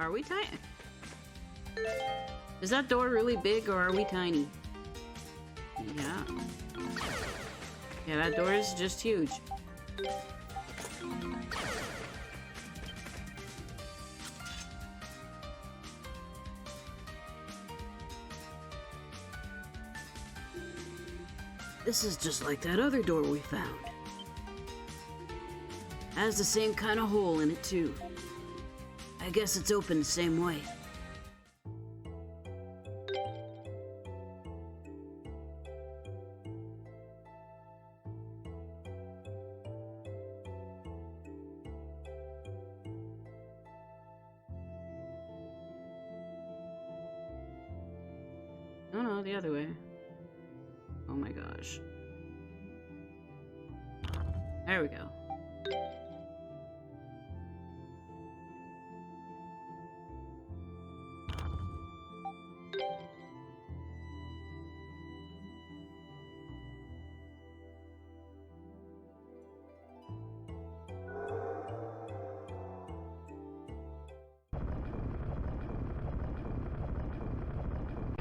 Are we tiny? Is that door really big or are we tiny? Yeah. Yeah, that door is just huge. This is just like that other door we found. Has the same kind of hole in it too. I guess it's open the same way. Oh no, the other way. Oh my gosh. There we go.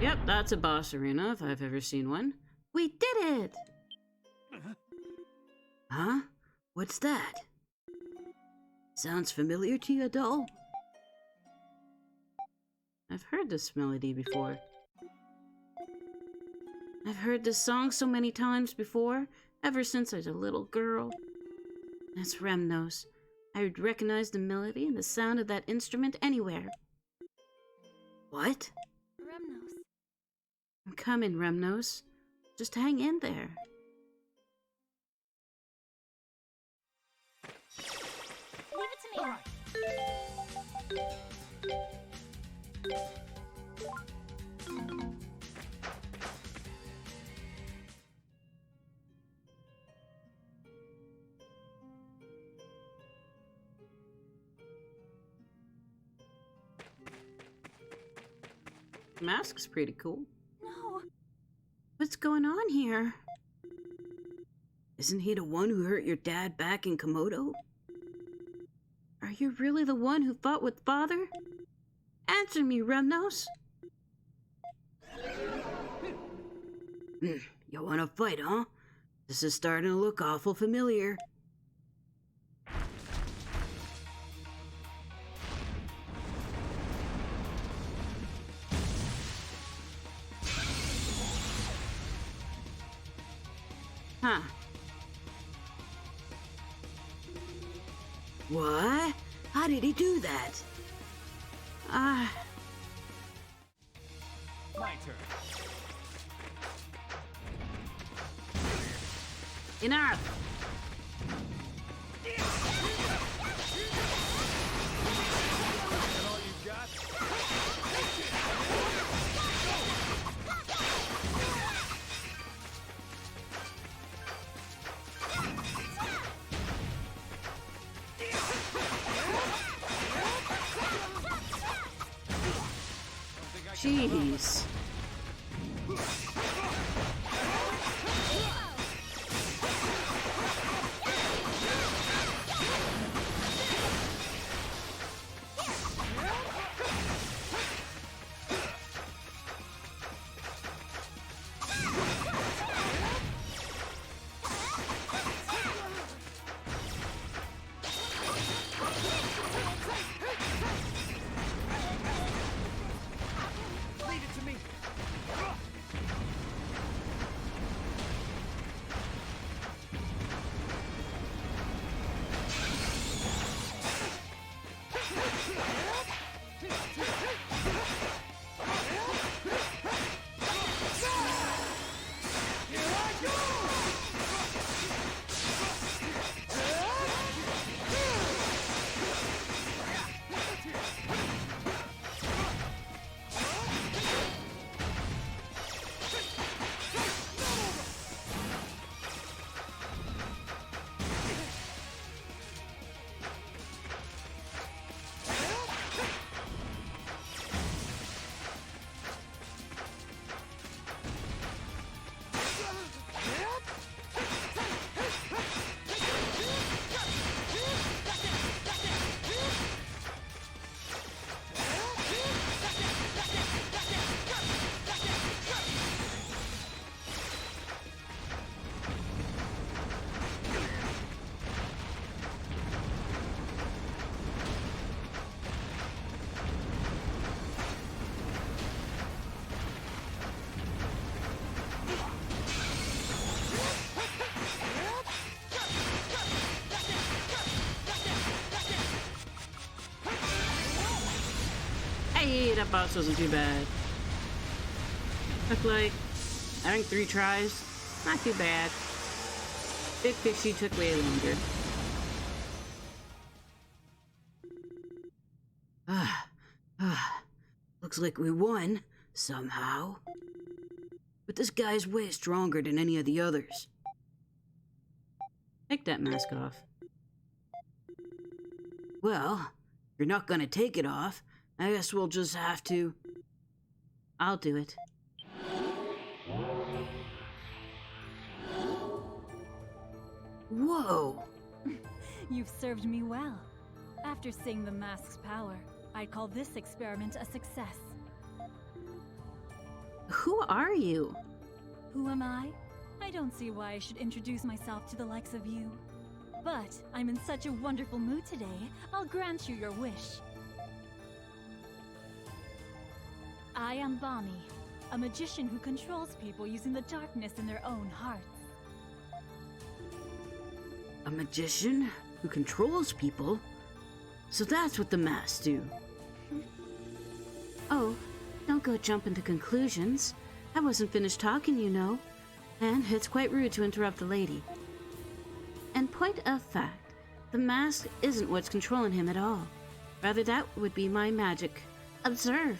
Yep, that's a boss arena if I've ever seen one. We did it! Huh? What's that? Sounds familiar to you, Adol? I've heard this melody before. I've heard this song so many times before, ever since I was a little girl. That's Remnos. I would recognize the melody and the sound of that instrument anywhere. What? Remnos. I'm coming, Remnos. Just hang in there. Leave it to me. The mask's pretty cool. No. What's going on here? Isn't he the one who hurt your dad back in Comodo? Are you really the one who fought with Father? Answer me, Remnos. You wanna fight, huh? This is starting to look awful familiar. Huh. What? How did he do that? My turn. Enough! That all you got? Jeez. Leave it to me. Hey, that boss wasn't too bad. Took like, I think 3 tries. Not too bad. Big Fishy took way longer. Looks like we won, somehow. But this guy's way stronger than any of the others. Take that mask off. Well, if you're not gonna take it off, I guess we'll just have to... I'll do it. Whoa! You've served me well. After seeing the mask's power, I'd call this experiment a success. Who are you? Who am I? I don't see why I should introduce myself to the likes of you. But I'm in such a wonderful mood today, I'll grant you your wish. I am Bami, a magician who controls people using the darkness in their own hearts. A magician who controls people? So that's what the masks do. Oh, don't go jumping to conclusions. I wasn't finished talking, you know. And it's quite rude to interrupt the lady. In point of fact, the mask isn't what's controlling him at all. Rather, that would be my magic. Observe.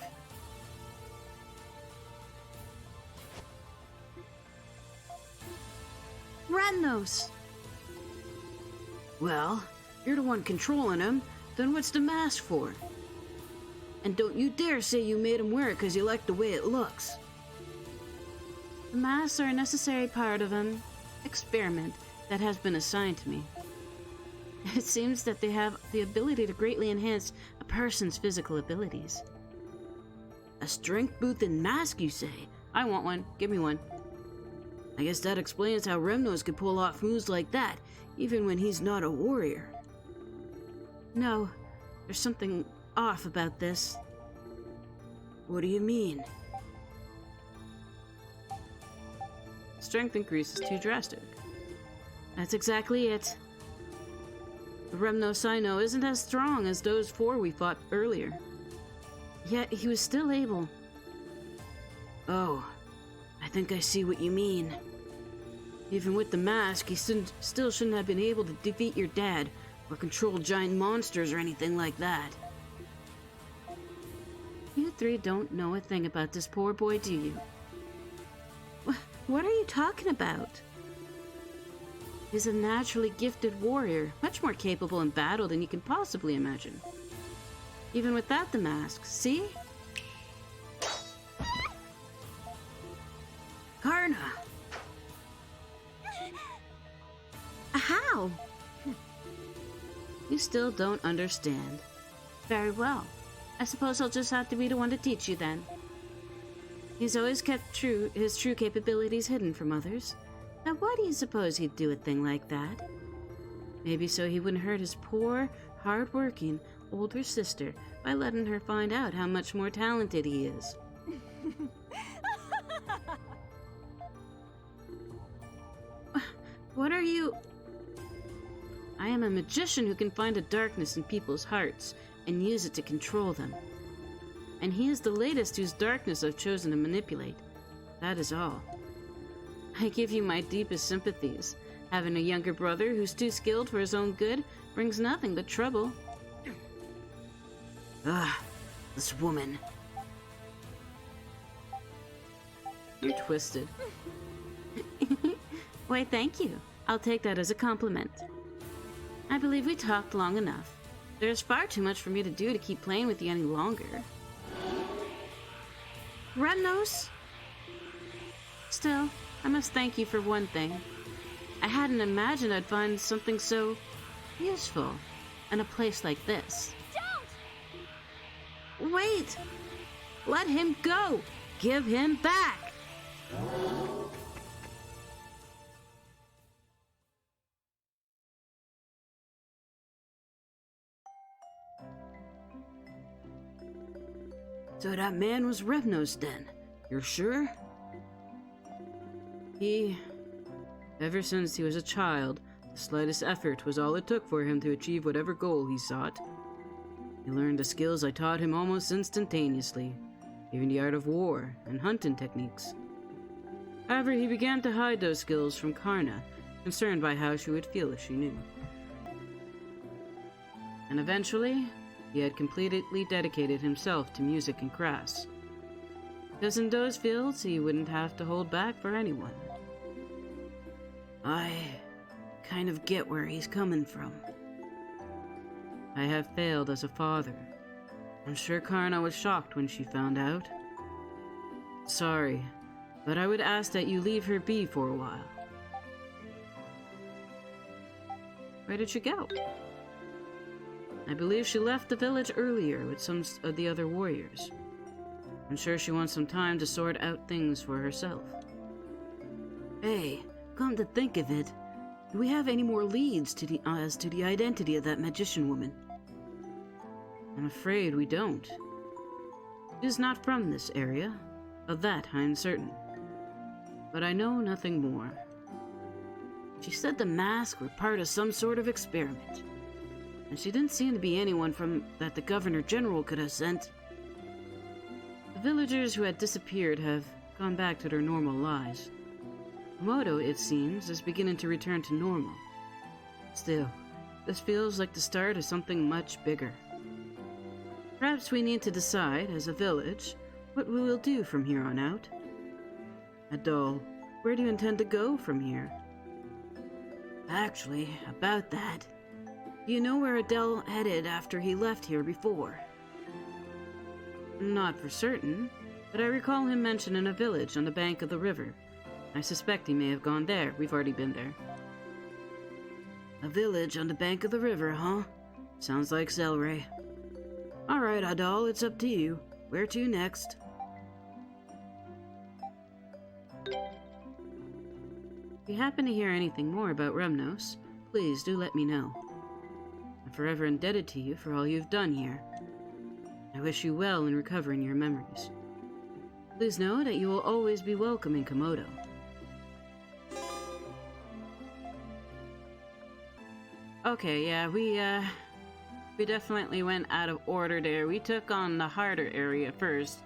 Remnos! Well, you're the one controlling him, then what's the mask for? And don't you dare say you made him wear it because you like the way it looks. The masks are a necessary part of an experiment that has been assigned to me. It seems that they have the ability to greatly enhance a person's physical abilities. A strength-boosting mask, you say? I want one. Give me one. I guess that explains how Remnos could pull off moves like that, even when he's not a warrior. No, there's something off about this. What do you mean? Strength increase is too drastic. That's exactly it. The Remnos I know isn't as strong as those 4 we fought earlier. Yet he was still able. Oh, I think I see what you mean. Even with the mask, he still shouldn't have been able to defeat your dad, or control giant monsters or anything like that. You 3 don't know a thing about this poor boy, do you? What are you talking about? He's a naturally gifted warrior, much more capable in battle than you can possibly imagine. Even without the mask, see? Karna! How? You still don't understand. Very well. I suppose I'll just have to be the one to teach you then. He's always kept his true capabilities hidden from others. Now why do you suppose he'd do a thing like that? Maybe so he wouldn't hurt his poor, hard-working older sister by letting her find out how much more talented he is. What are you... I am a magician who can find a darkness in people's hearts and use it to control them. And he is the latest whose darkness I've chosen to manipulate. That is all. I give you my deepest sympathies. Having a younger brother who's too skilled for his own good brings nothing but trouble. This woman. You're twisted. Why, thank you. I'll take that as a compliment. I believe we talked long enough. There's far too much for me to do to keep playing with you any longer. Remnos? Still, I must thank you for one thing. I hadn't imagined I'd find something so useful in a place like this. Don't! Wait! Let him go! Give him back! So that man was Remnos then? You're sure? Ever since he was a child, the slightest effort was all it took for him to achieve whatever goal he sought. He learned the skills I taught him almost instantaneously, even the art of war and hunting techniques. However, he began to hide those skills from Karna, concerned by how she would feel if she knew. And eventually, he had completely dedicated himself to music and crafts. Because in those fields, he wouldn't have to hold back for anyone. I kind of get where he's coming from. I have failed as a father. I'm sure Karna was shocked when she found out. Sorry, but I would ask that you leave her be for a while. Where did she go? I believe she left the village earlier with some of the other warriors. I'm sure she wants some time to sort out things for herself. Hey, come to think of it, do we have any more leads as to the identity of that magician woman? I'm afraid we don't. She is not from this area. Of that I am certain. But I know nothing more. She said the masks were part of some sort of experiment. And she didn't seem to be anyone that the Governor General could have sent. The villagers who had disappeared have gone back to their normal lives. Comodo, it seems, is beginning to return to normal. Still, this feels like the start of something much bigger. Perhaps we need to decide, as a village, what we will do from here on out. Adol, where do you intend to go from here? Actually, about that, do you know where Adol headed after he left here before? Not for certain, but I recall him mentioning a village on the bank of the river. I suspect he may have gone there. We've already been there. A village on the bank of the river, huh? Sounds like Celceta. Alright, Adol, it's up to you. Where to next? If you happen to hear anything more about Remnos, please do let me know. I'm forever indebted to you for all you've done here. I wish you well in recovering your memories. Please know that you will always be welcome in Comodo. Okay, yeah, we definitely went out of order there. We took on the harder area first.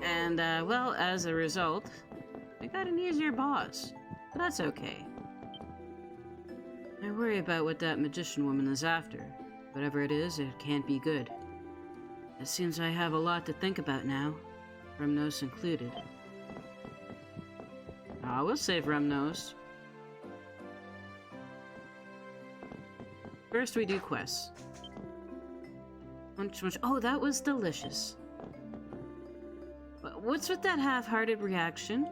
And, well, as a result, we got an easier boss. But that's okay. I worry about what that magician woman is after. Whatever it is, it can't be good. It seems I have a lot to think about now, Remnos included. We'll save Remnos. First we do quests. Munch, munch. Oh, that was delicious. What's with that half-hearted reaction?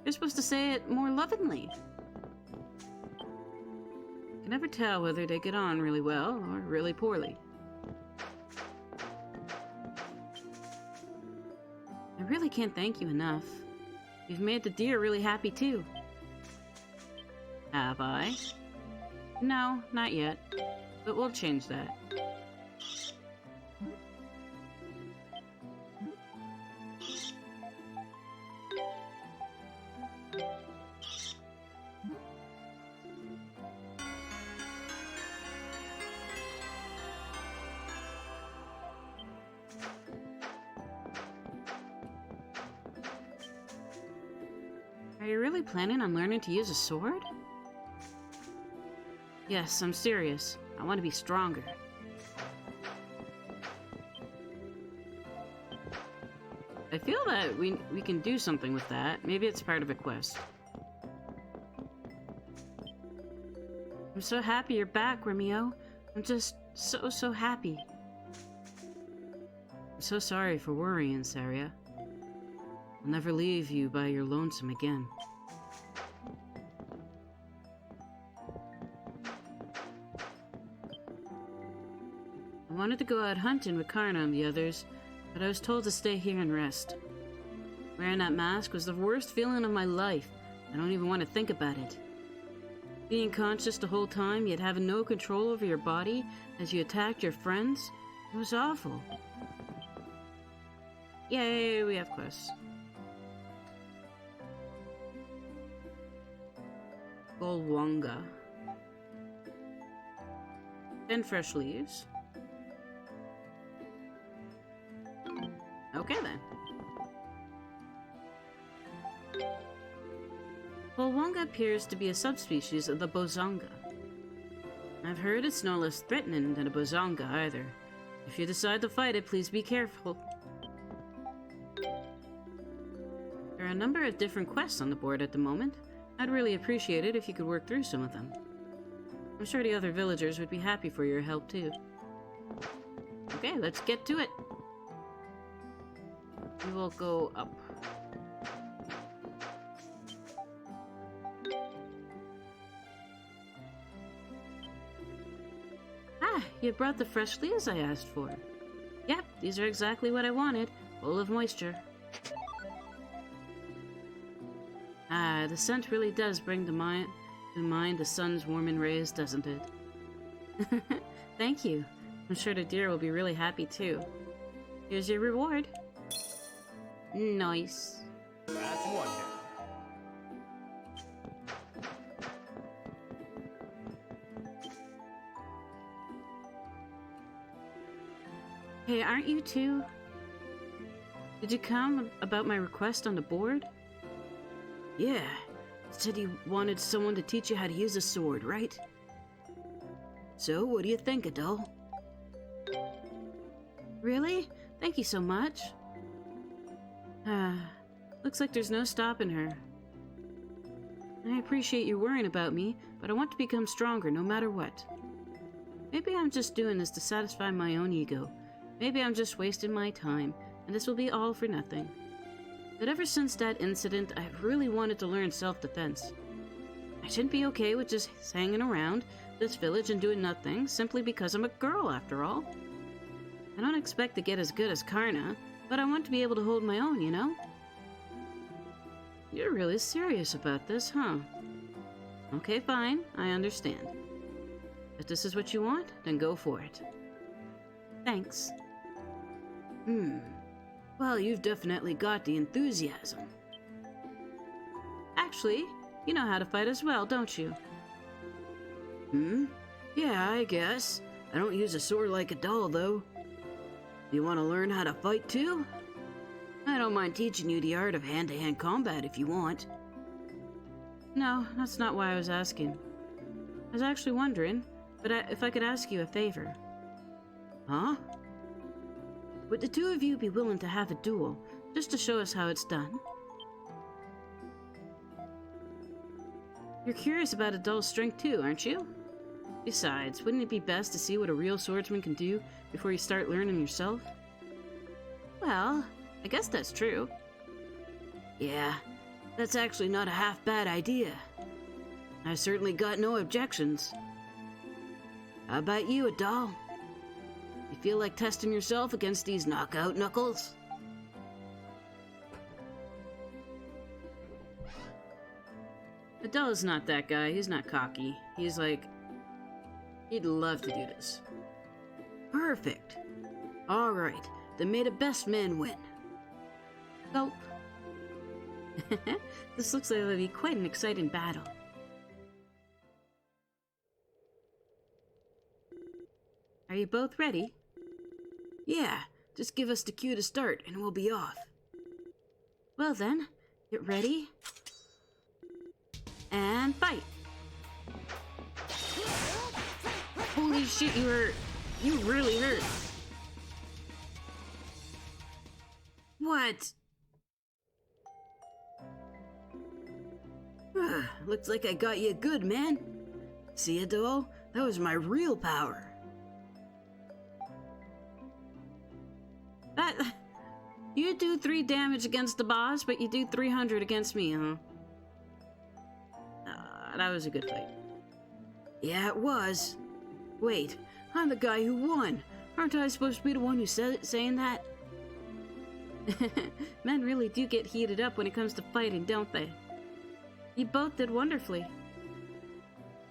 You're supposed to say it more lovingly. I can never tell whether they get on really well or really poorly. I really can't thank you enough. You've made the deer really happy too. Have I? No, not yet. But we'll change that. Are you really planning on learning to use a sword? Yes, I'm serious. I want to be stronger. I feel that we can do something with that. Maybe it's part of a quest. I'm so happy you're back, Romeo. I'm just so happy. I'm so sorry for worrying, Saria. I'll never leave you by your lonesome again. I wanted to go out hunting with Karna and the others, but I was told to stay here and rest. Wearing that mask was the worst feeling of my life. I don't even want to think about it. Being conscious the whole time, yet having no control over your body as you attacked your friends, it was awful. Yay, we have quests. Golwanga. 10 fresh leaves. Okay then. Bolwonga appears to be a subspecies of the bozonga. I've heard it's no less threatening than a bozonga either. If you decide to fight it, please be careful. There are a number of different quests on the board at the moment. I'd really appreciate it if you could work through some of them. I'm sure the other villagers would be happy for your help too. Okay, let's get to it. We will go up. Ah, you brought the fresh leaves I asked for. Yep, these are exactly what I wanted, full of moisture. Ah, the scent really does bring to mind the sun's warming rays, doesn't it? Thank you. I'm sure the deer will be really happy too. Here's your reward. Nice. That's one down. Hey, aren't you two? Did you come about my request on the board? Yeah. Said you wanted someone to teach you how to use a sword, right? So, what do you think, Adol? Really? Thank you so much. Looks like there's no stopping her. I appreciate you worrying about me, but I want to become stronger no matter what. Maybe I'm just doing this to satisfy my own ego. Maybe I'm just wasting my time, and this will be all for nothing. But ever since that incident, I've really wanted to learn self-defense. I shouldn't be okay with just hanging around this village and doing nothing simply because I'm a girl, after all. I don't expect to get as good as Karna, but I want to be able to hold my own, you know? You're really serious about this, huh? Okay, fine, I understand. If this is what you want, then go for it. Thanks. Well, you've definitely got the enthusiasm. Actually, you know how to fight as well, don't you? Yeah, I guess. I don't use a sword like Adol, though. You want to learn how to fight, too? I don't mind teaching you the art of hand-to-hand combat if you want. No, that's not why I was asking. I was actually wondering, if I could ask you a favor. Huh? Would the two of you be willing to have a duel, just to show us how it's done? You're curious about Adol's strength too, aren't you? Besides, wouldn't it be best to see what a real swordsman can do before you start learning yourself? Well, I guess that's true. Yeah, that's actually not a half-bad idea. I certainly got no objections. How about you, Adol? You feel like testing yourself against these knockout knuckles? Adol's not that guy. He's not cocky. He's like, he'd love to do this. Perfect. All right, then may the best man win. Gulp. This looks like it'll be quite an exciting battle. Are you both ready? Yeah, just give us the cue to start and we'll be off. Well then, get ready. And fight! Holy shit, you hurt. You really hurt. What? Looks like I got you good, man. See, Adol? That was my real power. You do 3 damage against the boss, but you do 300 against me, huh? That was a good fight. Yeah, it was. Wait, I'm the guy who won. Aren't I supposed to be the one who's saying that? Men really do get heated up when it comes to fighting, don't they? You both did wonderfully.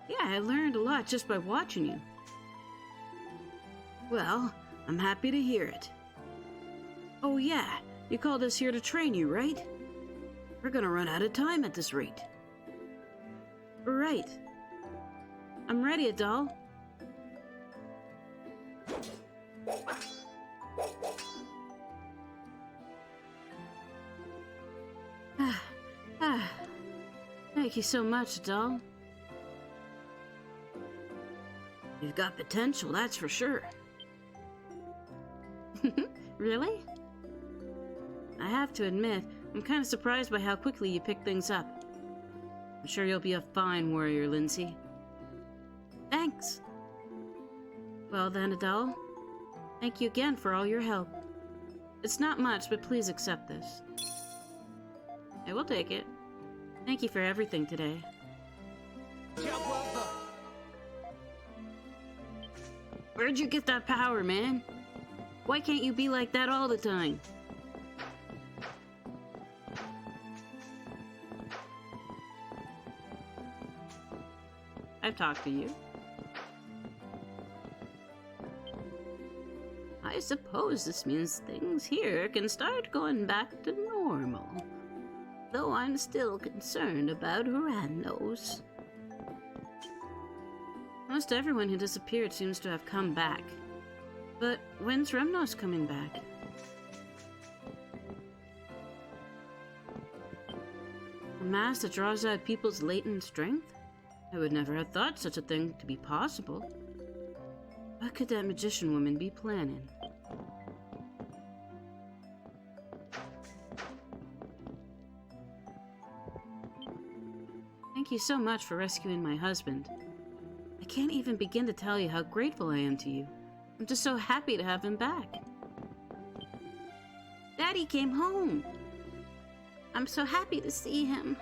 Yeah, I learned a lot just by watching you. Well, I'm happy to hear it. Oh yeah, you called us here to train you, right? We're gonna run out of time at this rate. Right. I'm ready, Adol. Thank you so much, Adol. You've got potential, that's for sure. Really? I have to admit, I'm kind of surprised by how quickly you pick things up. I'm sure you'll be a fine warrior, Lindsay. Thanks. Well then, Adol, thank you again for all your help. It's not much, but please accept this. I will take it. Thank you for everything today. Where'd you get that power, man? Why can't you be like that all the time? I've talked to you. I suppose this means things here can start going back to normal. Though I'm still concerned about Randos. Most everyone who disappeared seems to have come back. But when's Remnos coming back? A mask that draws out people's latent strength? I would never have thought such a thing to be possible. What could that magician woman be planning? Thank you so much for rescuing my husband. I can't even begin to tell you how grateful I am to you. I'm just so happy to have him back. Daddy came home. I'm so happy to see him.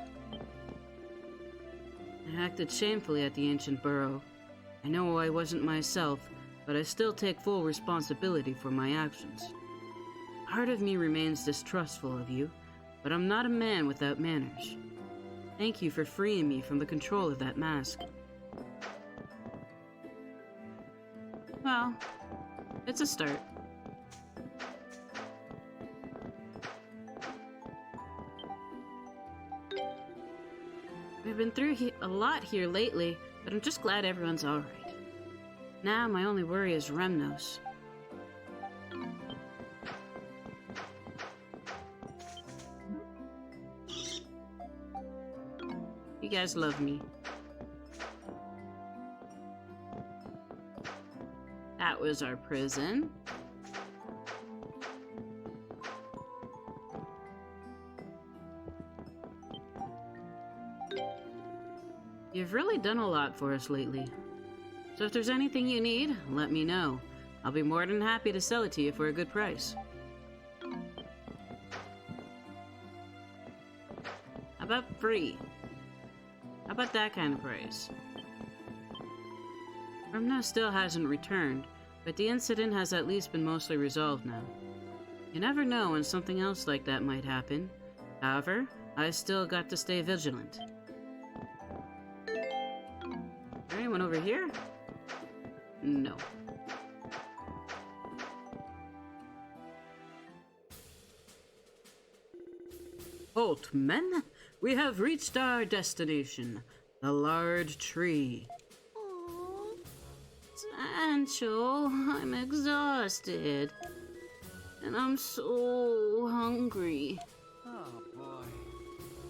I acted shamefully at the ancient Burrow. I know I wasn't myself, but I still take full responsibility for my actions. Part of me remains distrustful of you, but I'm not a man without manners. Thank you for freeing me from the control of that mask. Well, it's a start. We've been through a lot here lately, but I'm just glad everyone's alright. Now my only worry is Remnos. You guys love me. That was our prison. You've really done a lot for us lately. So if there's anything you need, let me know. I'll be more than happy to sell it to you for a good price. How about free? How about that kind of price? Remno still hasn't returned, but the incident has at least been mostly resolved now. You never know when something else like that might happen. However, I still got to stay vigilant. Anyone over here? No. Halt, men! We have reached our destination, the large tree. Oh, Sancho, I'm exhausted. And I'm so hungry. Oh, boy.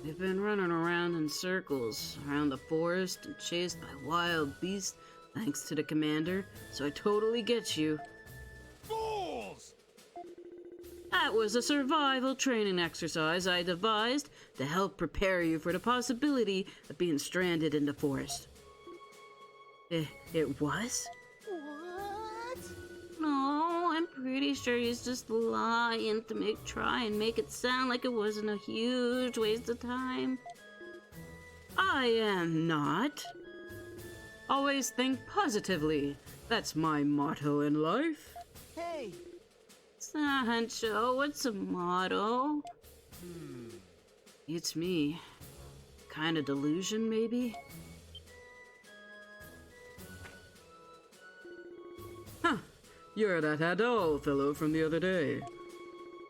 We've been running around in circles, around the forest, and chased by wild beasts, thanks to the commander, so I totally get you. Fools! That was a survival training exercise I devised to help prepare you for the possibility of being stranded in the forest. It was? What? No, I'm pretty sure he's just lying to try and make it sound like it wasn't a huge waste of time. I am not. Always think positively. That's my motto in life. Hey! Sancho, what's a motto? It's me. Kind of delusion, maybe? Huh. You're that Adol fellow from the other day.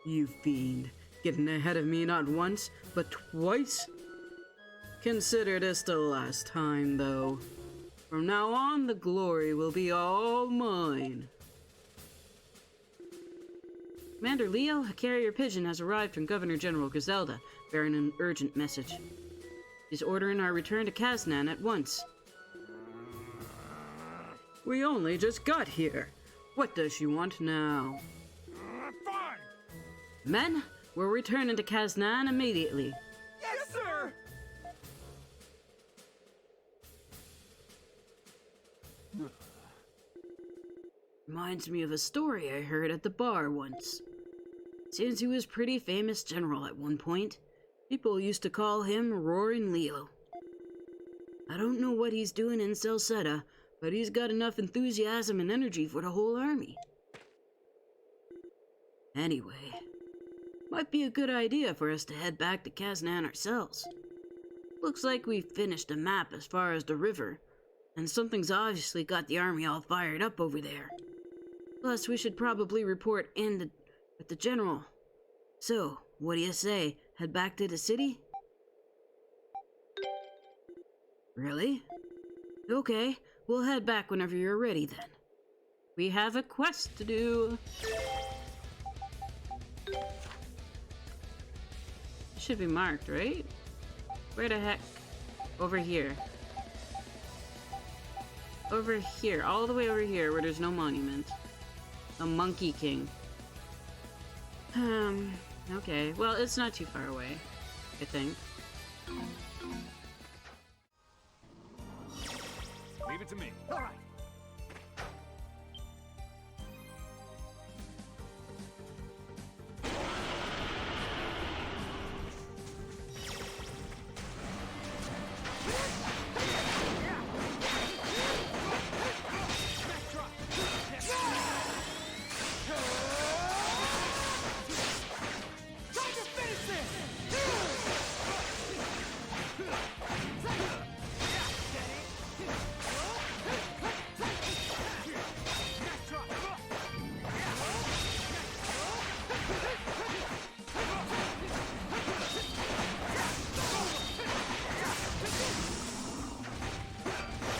You fiend. Getting ahead of me not once, but twice? Consider this the last time, though. From now on, the glory will be all mine. Commander Leo, a carrier pigeon has arrived from Governor General Griselda, bearing an urgent message. He's ordering our return to Kaznan at once. We only just got here. What does she want now? Fine! Men, we're returning to Kaznan immediately. Yes, sir! Reminds me of a story I heard at the bar once. Seems he was pretty famous general at one point. People used to call him Roaring Leo. I don't know what he's doing in Celceta, but he's got enough enthusiasm and energy for the whole army. Anyway, might be a good idea for us to head back to Kaznan ourselves. Looks like we've finished the map as far as the river, and something's obviously got the army all fired up over there. Plus, we should probably report in with the general. So, what do you say? Head back to the city? Really? Okay, we'll head back whenever you're ready then. We have a quest to do. It should be marked, right? Where the heck? Over here. Over here, all the way over here where there's no monument. The Monkey King. Okay. Well, it's not too far away, I think. Leave it to me. All right.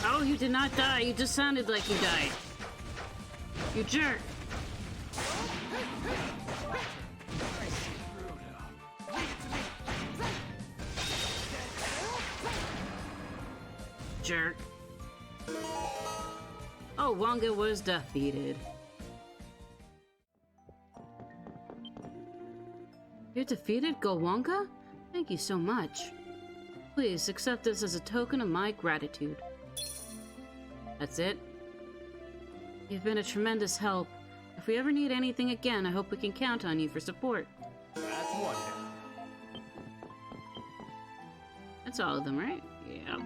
Oh, you did not die. You just sounded like you died. You jerk. Jerk. Oh, Wonga was defeated. You defeated Golwonga? Thank you so much. Please accept this as a token of my gratitude. That's it? You've been a tremendous help. If we ever need anything again, I hope we can count on you for support. That's one. That's all of them, right? Yeah.